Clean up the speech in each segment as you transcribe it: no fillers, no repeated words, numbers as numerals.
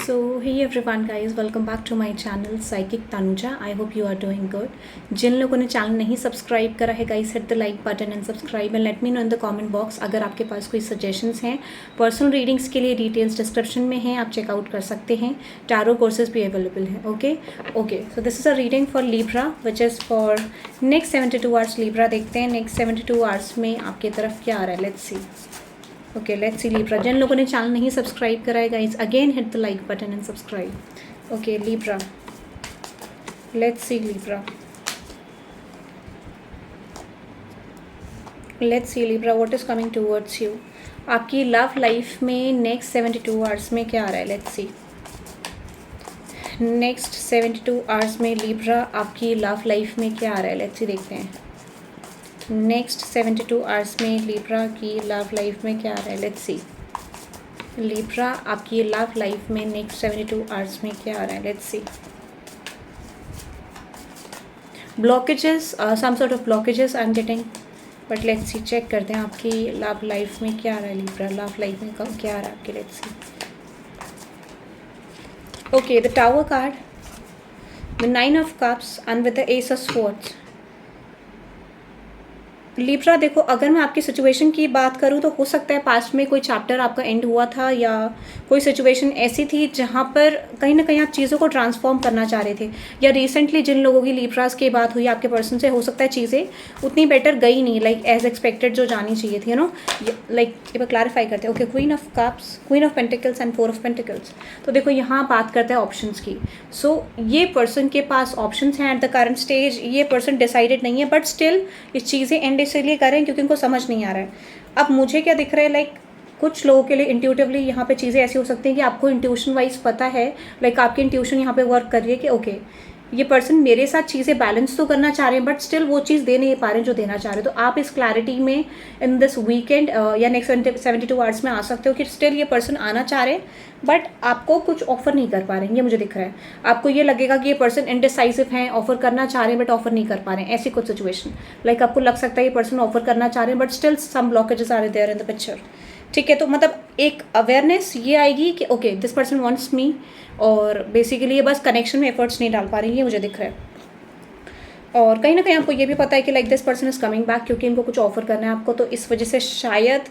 So hey everyone guys, welcome back to my channel Psychic Tanuja. I hope you are doing good. जिन लोगों ने channel नहीं subscribe करा है guys, hit the like button and subscribe and let me know in the comment box अगर आपके पास कोई suggestions हैं। Personal readings के लिए डिटेल्स डिस्क्रिप्शन में हैं, आप चेकआउट कर सकते हैं। टैरो कोर्सेज भी अवेलेबल हैं। Okay so this is a reading for Libra which is for next 72 hours. Libra देखते हैं नेक्स्ट 72 आवर्स में आपकी तरफ क्या आ रहा है। Let's see. Okay let's see Libra. जिन लोगों ने चैनल नहीं सब्सक्राइब करा है guys, again hit the like button and subscribe. Okay Libra, let's see Libra, let's see Libra what is coming towards you. आपकी लव लाइफ में next 72 hours में क्या आ रहा है। Let's see. नेक्स्ट 72 आवर्स में लीब्रा आपकी लव लाइफ में क्या आ रहा है। लेट्स सी, देखते हैं नेक्स्ट 72 आवर्स में लीब्रा की लव लाइफ में क्या आ रहा है। Let's see. लीब्रा आपकी लव लाइफ में नेक्स्ट 72 आवर्स में क्या आ रहा है। Let's see. Blockages, some sort of blockages I am getting, but let's see. Check करते हैं आपकी लव लाइफ में क्या आ रहा है। लीब्रा लव लाइफ में क्या आ रहा है आपके। Let's see. Okay the tower card, the 9 of cups and with the S of swords. Libra देखो, अगर मैं आपकी सिचुएशन की बात करूँ तो हो सकता है पास्ट में कोई चैप्टर आपका एंड हुआ था या कोई सिचुएशन ऐसी थी जहाँ पर कहीं ना कहीं आप चीज़ों को ट्रांसफॉर्म करना चाह रहे थे, या रिसेंटली जिन लोगों की लीब्रास की बात हुई आपके पर्सन से, हो सकता है चीज़ें उतनी बेटर गई नहीं, लाइक एज एक्सपेक्टेड जो जानी चाहिए थी, लाइक एक बार क्लैरिफाई करते हैं। Okay queen of cups, queen of pentacles and 4 of pentacles. तो देखो यहाँ बात करते हैं ऑप्शंस की। सो ये पर्सन के पास ऑप्शंस हैं एट द करंट स्टेज। ये पर्सन डिसाइडेड नहीं है, बट स्टिल ये चीज़ें एंड इसलिए कर रहे हैं क्योंकि उनको समझ नहीं आ रहा है। अब मुझे क्या दिख रहा है, लाइक कुछ लोगों के लिए इंट्यूटिवली यहाँ पे चीज़ें ऐसी हो सकती हैं कि आपको इंट्यूशन वाइज पता है, लाइक आपकी इंट्यूशन यहाँ पे वर्क कर रही है कि ओके ये पर्सन मेरे साथ चीज़ें बैलेंस तो करना चाह रहे हैं, बट स्टिल वो चीज़ दे नहीं पा रहे हैं जो देना चाह रहे हैं। तो आप इस क्लैरिटी में इन दिस वीकेंड या नेक्स्ट 72 आवर्स में आ सकते हो कि स्टिल ये पर्सन आना चाह रहे हैं, बट आपको कुछ ऑफर नहीं कर पा रहे हैं। ये मुझे दिख रहा है। आपको ये लगेगा कि ये पर्सन इनडिसाइसिव हैं, ऑफर करना चाह रहे हैं बट ऑफर नहीं कर पा रहे हैं। ऐसी कुछ सिचुएशन, लाइक आपको लग सकता है ये पर्सन ऑफर करना चाह रहे हैं but still some blockages are there in the picture. ठीक है, तो मतलब एक अवेयरनेस ये आएगी कि okay this person wants me, और बेसिकली ये बस कनेक्शन में एफर्ट्स नहीं डाल पा रही है, ये मुझे दिख रहा है। और कहीं ना कहीं आपको ये भी पता है कि like this person is coming back, क्योंकि इनको कुछ ऑफर करना है आपको। तो इस वजह से शायद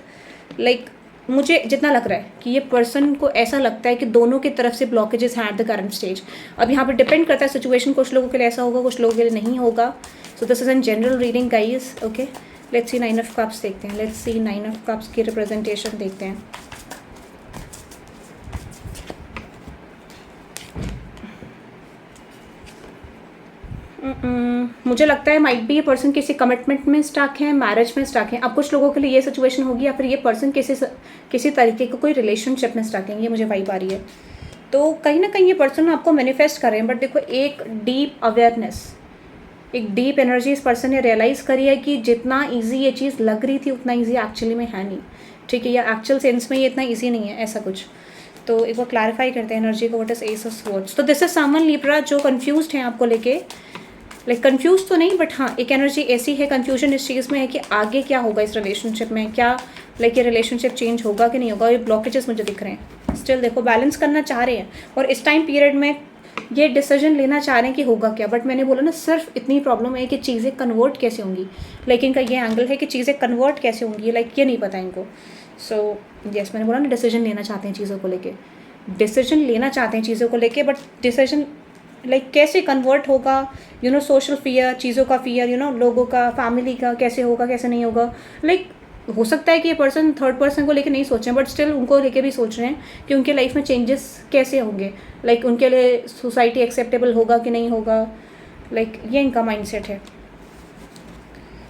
लाइक मुझे जितना लग रहा है कि ये पर्सन को ऐसा लगता है कि दोनों की तरफ से ब्लॉकेजेस हैं एट द करंट स्टेज। अब यहाँ पर डिपेंड करता है सिचुएशन, कुछ लोगों के लिए ऐसा होगा, कुछ लोगों के लिए नहीं होगा। So this is an general reading guys. Okay let's C 9 of cups देखते हैं। लेट्स सी 9 ऑफ कप्स की रिप्रेजेंटेशन देखते हैं। मुझे लगता है माइट भी ये पर्सन किसी कमिटमेंट में स्टक है, मैरिज में स्टक है। अब कुछ लोगों के लिए ये सिचुएशन होगी, या फिर ये पर्सन किसी तरीके का कोई रिलेशनशिप में स्टक है, ये मुझे वाइब आ रही है। तो कहीं ना कहीं ये पर्सन आपको मैनिफेस्ट कर रहे हैं, बट देखो एक डीप अवेयरनेस, एक डीप एनर्जी इस पर्सन ने रियलाइज़ करी है कि जितना ईजी ये चीज़ लग रही थी उतना ईजी एक्चुअली में है नहीं। ठीक है, या एक्चुअल सेंस में ये इतना ईजी नहीं है, ऐसा कुछ। तो एक बार क्लैरिफाई करते हैं एनर्जी को। What is S of swords. तो दिस इज समवन लीब्रा जो कंफ्यूज्ड हैं आपको लेके, लाइक कंफ्यूज तो नहीं, बट हाँ एक एनर्जी ऐसी है, कंफ्यूजन इस चीज़ में है कि आगे क्या होगा इस रिलेशनशिप में, क्या लाइक ये रिलेशनशिप चेंज होगा कि नहीं होगा। ये ब्लॉकेजेस मुझे दिख रहे हैं। स्टिल देखो बैलेंस करना चाह रहे हैं, और इस टाइम पीरियड में ये डिसीजन लेना चाह रहे हैं कि होगा क्या। बट मैंने बोला ना, सिर्फ इतनी प्रॉब्लम है कि चीज़ें कन्वर्ट कैसे होंगी, लाइक इनका ये एंगल है कि चीज़ें कन्वर्ट कैसे होंगी, लाइक ये नहीं पता इनको। सो यस, मैंने बोला ना डिसीजन लेना चाहते हैं चीज़ों को लेके, डिसीजन लेना चाहते हैं चीज़ों को लेके, बट डिसीजन लाइक कैसे कन्वर्ट होगा, सोशल फियर, चीज़ों का फियर, लोगों का, फैमिली का, कैसे होगा कैसे नहीं होगा। लाइक हो सकता है कि ये पर्सन थर्ड पर्सन को लेके नहीं सोच रहे हैं, बट स्टिल उनको लेके भी सोच रहे हैं कि उनके लाइफ में चेंजेस कैसे होंगे, लाइक उनके लिए सोसाइटी एक्सेप्टेबल होगा कि नहीं होगा, लाइक ये इनका माइंडसेट है।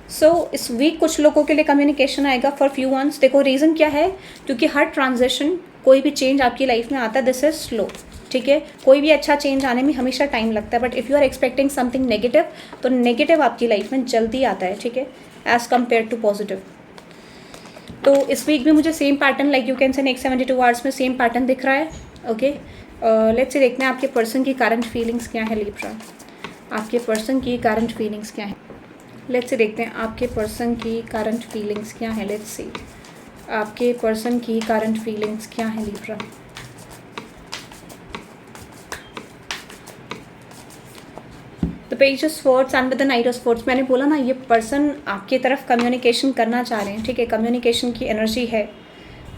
सो इस वीक कुछ लोगों के लिए कम्युनिकेशन आएगा फॉर फ्यू मंथ्स। देखो रीज़न क्या है, क्योंकि हर ट्रांजिशन, कोई भी चेंज आपकी लाइफ में आता है, दिस इज स्लो। ठीक है, कोई भी अच्छा चेंज आने में हमेशा टाइम लगता है, but if you are expecting something negative, तो नेगेटिव आपकी लाइफ में जल्दी आता है। ठीक है, एज कम्पेयर टू पॉजिटिव। तो इस वीक भी मुझे same pattern, like you can say next 72 hours में सेम पैटर्न दिख रहा है। ओके लेट्स से देखते हैं आपके पर्सन की करंट फीलिंग्स क्या है। लीब्रा, आपके पर्सन की करंट फीलिंग्स क्या है। लेट्स से देखते हैं आपके पर्सन की करंट फीलिंग्स क्या है। लेट्स सी आपके पर्सन की करंट फीलिंग्स क्या है Libra. Page of swords and with the night of swords, मैंने बोला ना ये पर्सन आपकी तरफ कम्युनिकेशन करना चाह रहे हैं, ठीक है, कम्युनिकेशन की एनर्जी है,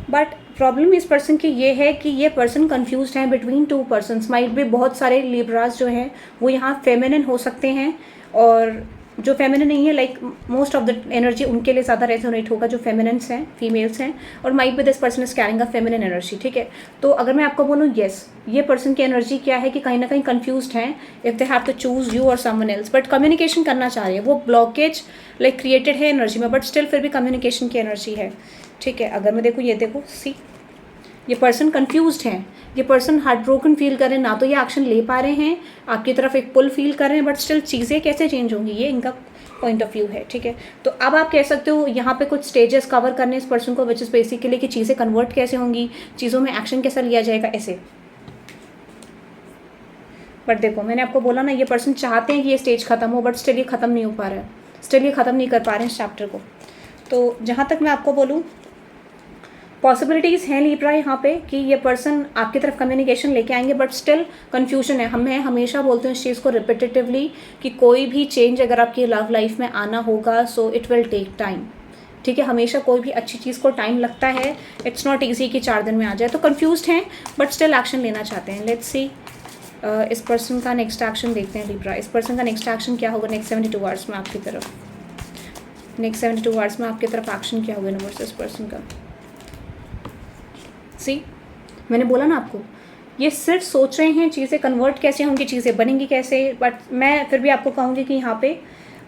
बट प्रॉब्लम इस पर्सन की ये है कि ये पर्सन कंफ्यूज्ड है बिटवीन टू पर्सन्स। माइट भी बहुत सारे लिब्रास जो हैं वो यहाँ फेमिनिन हो सकते हैं, और जो फेमिनिन नहीं है like most of the energy उनके लिए ज़्यादा रेजोनेट होगा जो फेमिनिन्स हैं, फीमेल्स हैं, और माइट भी this person is carrying a feminine energy, ठीक है। तो अगर मैं आपको बोलूँ येस, ये पर्सन की एनर्जी क्या है कि कहीं ना कहीं कंफ्यूज्ड हैं if they have to choose you और समवन एल्स, बट कम्युनिकेशन करना चाह रहे हैं। वो ब्लॉकेज लाइक क्रिएटेड है एनर्जी में, बट स्टिल फिर भी कम्युनिकेशन की एनर्जी है, ठीक है। अगर मैं देखूँ, ये देखो सी, ये पर्सन कंफ्यूज्ड हैं, ये पर्सन हार्ट ब्रोकन फील कर रहे हैं, ना तो ये एक्शन ले पा रहे हैं, आपकी तरफ एक पुल फील कर रहे हैं, बट स्टिल चीज़ें कैसे चेंज होंगी ये इनका पॉइंट ऑफ व्यू है, ठीक है। तो अब आप कह सकते हो यहाँ पे कुछ स्टेजेस कवर करने इस पर्सन को, विच इज़ बेसिकली कि चीज़ें कन्वर्ट कैसे होंगी, चीज़ों में एक्शन कैसा लिया जाएगा, ऐसे। बट देखो मैंने आपको बोला ना, ये पर्सन चाहते हैं कि ये स्टेज खत्म हो, बट स्टिल ये खत्म नहीं हो पा रहा है, स्टिल ये खत्म नहीं कर पा रहे हैं इस चैप्टर को। तो जहाँ तक मैं आपको बोलूँ, पॉसिबिलिटीज़ हैं लिब्रा यहाँ पे कि ये पर्सन आपकी तरफ कम्युनिकेशन लेके आएंगे, बट स्टिल कन्फ्यूजन है। मैं हमेशा बोलती हूँ इस चीज़ को रिपीटेटिवली कि कोई भी चेंज अगर आपकी लव लाइफ में आना होगा so it will take time, ठीक है। हमेशा कोई भी अच्छी चीज़ को टाइम लगता है, इट्स नॉट ईजी कि 4 दिन में आ जाए। तो कन्फ्यूज्ड हैं बट स्टिल एक्शन लेना चाहते हैं। लेट्स सी इस पर्सन का नेक्स्ट एक्शन देखते हैं लिब्रा। इस पर्सन का नेक्स्ट एक्शन क्या होगा नेक्स्ट 72 आवर्स में आपकी तरफ, नेक्स्ट 72 आवर्स में आपकी तरफ एक्शन क्या होगा यूनिवर्स इस पर्सन का। सी, मैंने बोला ना आपको, ये सिर्फ सोच रहे हैं चीज़ें कन्वर्ट कैसे होंगी, चीज़ें बनेंगी कैसे, बट मैं फिर भी आपको कहूँगी कि यहाँ पे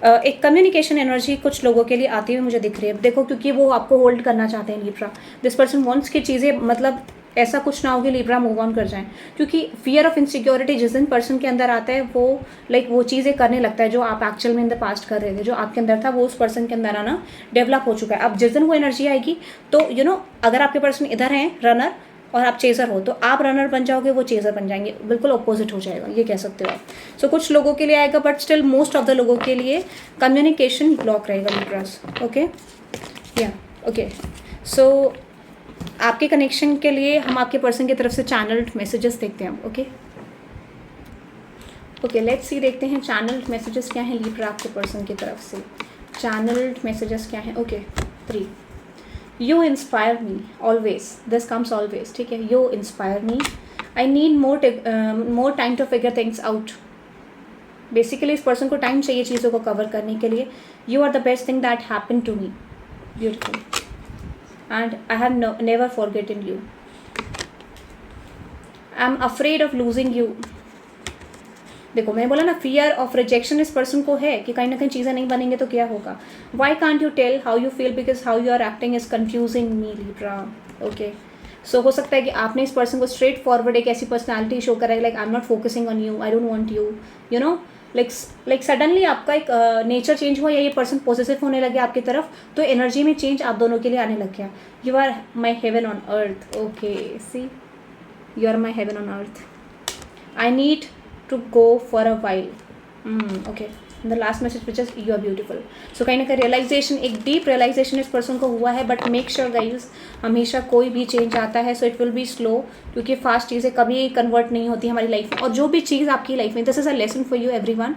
एक कम्युनिकेशन एनर्जी कुछ लोगों के लिए आती हुई मुझे दिख रही है। देखो क्योंकि वो आपको होल्ड करना चाहते हैं लिब्रा, दिस पर्सन वांट्स की चीज़ें मतलब ऐसा कुछ ना हो कि लिब्रा मूव ऑन कर जाएं, क्योंकि फियर ऑफ इनसिक्योरिटी जिस दिन पर्सन के अंदर आता है वो लाइक वो चीज़ें करने लगता है जो आप एक्चुअल में इन द पास्ट कर रहे थे, जो आपके अंदर था वो उस पर्सन के अंदर आना डेवलप हो चुका है। अब जिस दिन वो एनर्जी आएगी तो अगर आपके पर्सन इधर हैं रनर और आप चेजर हो, तो आप रनर बन जाओगे, वो चेजर बन जाएंगे, बिल्कुल अपोजिट हो जाएगा, ये कह सकते हो आप। सो कुछ लोगों के लिए आएगा but still most of the लोगों के लिए कम्युनिकेशन ब्लॉक रहेगा लिब्रास, ओके या ओके। सो आपके कनेक्शन के लिए हम आपके पर्सन की तरफ से चैनल्ड मैसेजेस देखते हैं, ओके ओके। लेट्स सी, देखते हैं चैनल्ड मैसेजेस क्या हैं लिब्रा आपके पर्सन की तरफ से। चैनल्ड मैसेजेस क्या हैं, okay 3, You inspire me always. This comes always, ठीक है। You inspire me. I need more time to figure things out. Basically इस पर्सन को टाइम चाहिए चीज़ों को कवर करने के लिए। You are the best thing that happened to me. Beautiful. And I have never forgotten you. I'm afraid of losing you. देखो मैंने बोला ना, फियर ऑफ रिजेक्शन इस पर्सन को है कि कहीं ना कहीं चीज़ें नहीं बनेंगे तो क्या होगा। Why can't you tell how you feel because how you are acting is confusing me Libra, okay. So हो सकता है कि आपने इस पर्सन को स्ट्रेट फॉरवर्ड एक ऐसी पर्सनैलिटी शो करा है like I am not focusing on you, I don't want you, you know like suddenly आपका एक नेचर चेंज हुआ या ये पर्सन पॉजिटिव होने लगे आपकी तरफ, तो एनर्जी में चेंज आप दोनों के लिए आने लग गया। You are my heaven on earth, okay see, you are my heaven on earth. I need to go for a while, okay, the last message which is you are beautiful. So कहीं ना कहीं realisation, एक deep realisation इस person को हुआ है, but make sure guys हमेशा कोई भी चेंज आता है सो इट विल बी स्लो, क्योंकि फास्ट चीज़ें कभी कन्वर्ट नहीं होती हमारी लाइफ में। और जो भी चीज़ आपकी लाइफ में, this is a lesson for you everyone,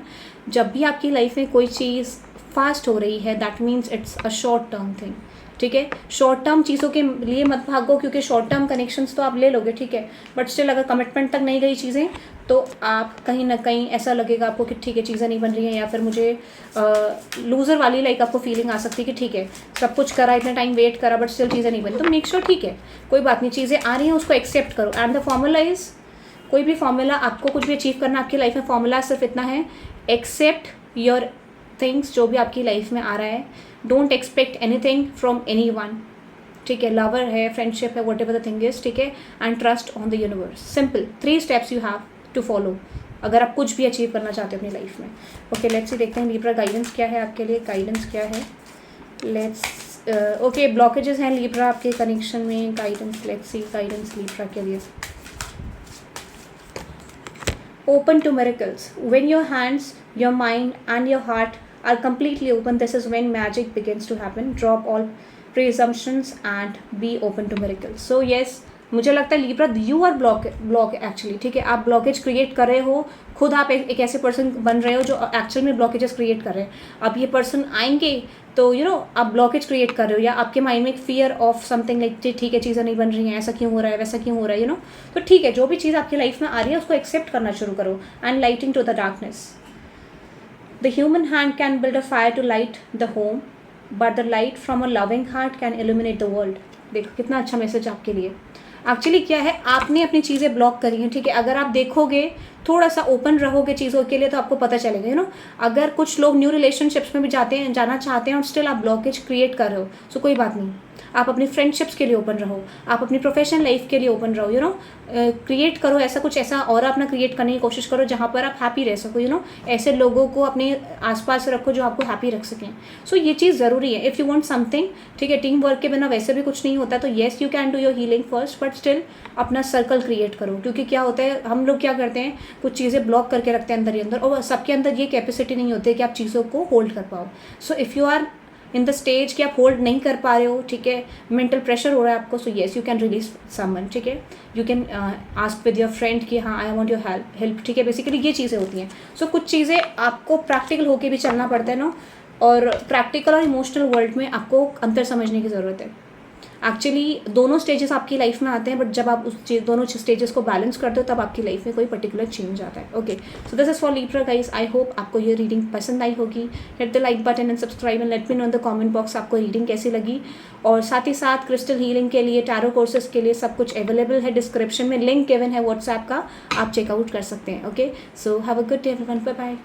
जब भी आपकी लाइफ में कोई चीज़ फास्ट हो रही है that means it's a short term thing, ठीक है। शॉर्ट टर्म चीज़ों के लिए मत भागो, क्योंकि शॉर्ट टर्म कनेक्शंस तो आप ले लोगे, ठीक है, बट स्टिल अगर कमिटमेंट तक नहीं गई चीज़ें तो आप कहीं ना कहीं ऐसा लगेगा आपको कि ठीक है चीज़ें नहीं बन रही हैं, या फिर मुझे लूज़र वाली लाइक आपको फीलिंग आ सकती है कि ठीक है सब कुछ करा, इतना टाइम वेट करा बट स्टिल चीज़ें नहीं बनी। तो मेक श्योर ठीक है कोई बात नहीं, चीज़ें आ रही हैं उसको एक्सेप्ट करो। एंड द फॉर्मूला इज़, कोई भी फॉर्मूला आपको कुछ भी अचीव करना आपकी लाइफ में, फॉर्मूला सिर्फ इतना है, एक्सेप्ट योर थिंग्स, जो भी आपकी लाइफ में आ रहा है, don't expect anything from anyone, ठीक है, लवर है, फ्रेंडशिप है, whatever the thing is, ठीक है, and trust on the universe. Simple 3 steps you have to follow अगर आप कुछ भी अचीव करना चाहते हो अपनी लाइफ में। ओके लेट्स सी, देखते हैं लिब्रा गाइडेंस क्या है आपके लिए, गाइडेंस क्या है। लेट्स ओके, ब्लॉकेजेस हैं लिब्रा आपके कनेक्शन में, guidance, let's see guidance Libra के लिए। Open to miracles. When your hands, your mind and your heart are completely open, this is when magic begins to happen. Drop all presumptions and be open to miracles. So yes, मुझे लगता है Libra you R block actually, ठीक है, आप blockage create कर रहे हो खुद, आप एक ऐसे पर्सन बन रहे हो जो एक्चुअल में ब्लॉकेजेस क्रिएट कर रहे हैं। अब ये पर्सन आएंगे तो आप ब्लॉकेज क्रिएट कर रहे हो, या आपके माइंड में एक फियर ऑफ समथिंग लाइक ठीक है चीज़ें नहीं बन रही हैं, ऐसा क्यों हो रहा है, वैसा क्यों हो रहा है, तो ठीक है, जो भी चीज़ आपकी लाइफ में आ रही है उसको एक्सेप्ट करना शुरू करो and lighting to the darkness. The human hand can build a fire to light the home, but the light from a loving heart can illuminate the world. देखो कितना अच्छा मैसेज आपके लिए। एक्चुअली क्या है, आपने अपनी चीज़ें ब्लॉक करी हैं, ठीक है, अगर आप देखोगे थोड़ा सा ओपन रहोगे चीज़ों के लिए तो आपको पता चलेगा। अगर कुछ लोग न्यू रिलेशनशिप्स में भी जाना चाहते हैं और स्टिल आप ब्लॉकेज क्रिएट कर रहे हो, सो कोई बात नहीं, आप अपनी फ्रेंडशिप्स के लिए ओपन रहो, आप अपनी प्रोफेशनल लाइफ के लिए ओपन रहो, क्रिएट करो ऐसा और अपना क्रिएट करने की कोशिश करो जहाँ पर आप हैप्पी रह सको, ऐसे लोगों को अपने आसपास रखो जो आपको हैप्पी रख सकें। सो ये चीज़ ज़रूरी है। इफ़ यू वांट समथिंग, ठीक है, टीम वर्क के बिना वैसे भी कुछ नहीं होता, तो yes you can do your healing first, but still अपना सर्कल क्रिएट करो, क्योंकि क्या होता है हम लोग क्या करते हैं, कुछ चीज़ें ब्लॉक करके रखते हैं अंदर ही अंदर, और सबके अंदर ये कैपेसिटी नहीं होती है कि आप चीज़ों को होल्ड कर पाओ। So if you are in the stage कि आप होल्ड नहीं कर पा रहे हो, ठीक है, मेंटल प्रेशर हो रहा है आपको, so yes you can release someone, ठीक है, you can ask with your friend कि हाँ आई वांट योर हेल्प, ठीक है, बेसिकली ये चीज़ें होती हैं। सो कुछ चीज़ें आपको प्रैक्टिकल होके भी चलना पड़ता है और प्रैक्टिकल और इमोशनल वर्ल्ड में आपको अंतर समझने की ज़रूरत है। एक्चुअली दोनों स्टेजेस आपकी लाइफ में आते हैं, बट जब आप उस दोनों स्टेजेस को बैलेंस करते हो तब आपकी लाइफ में कोई पर्टिकुलर चेंज आता है। Okay, so this is for Libra guys. I hope आपको ये रीडिंग पसंद आई होगी। Hit the like button and subscribe and let me know in the comment box आपको रीडिंग कैसी लगी। और साथ ही साथ क्रिस्टल हीलिंग के लिए, टैरो कोर्सेज के लिए सब कुछ अवेलेबल है, डिस्क्रिप्शन में लिंक गिवन है व्हाट्सएप का, आप चेकआउट कर सकते हैं। Okay, so have a good day everyone, bye bye.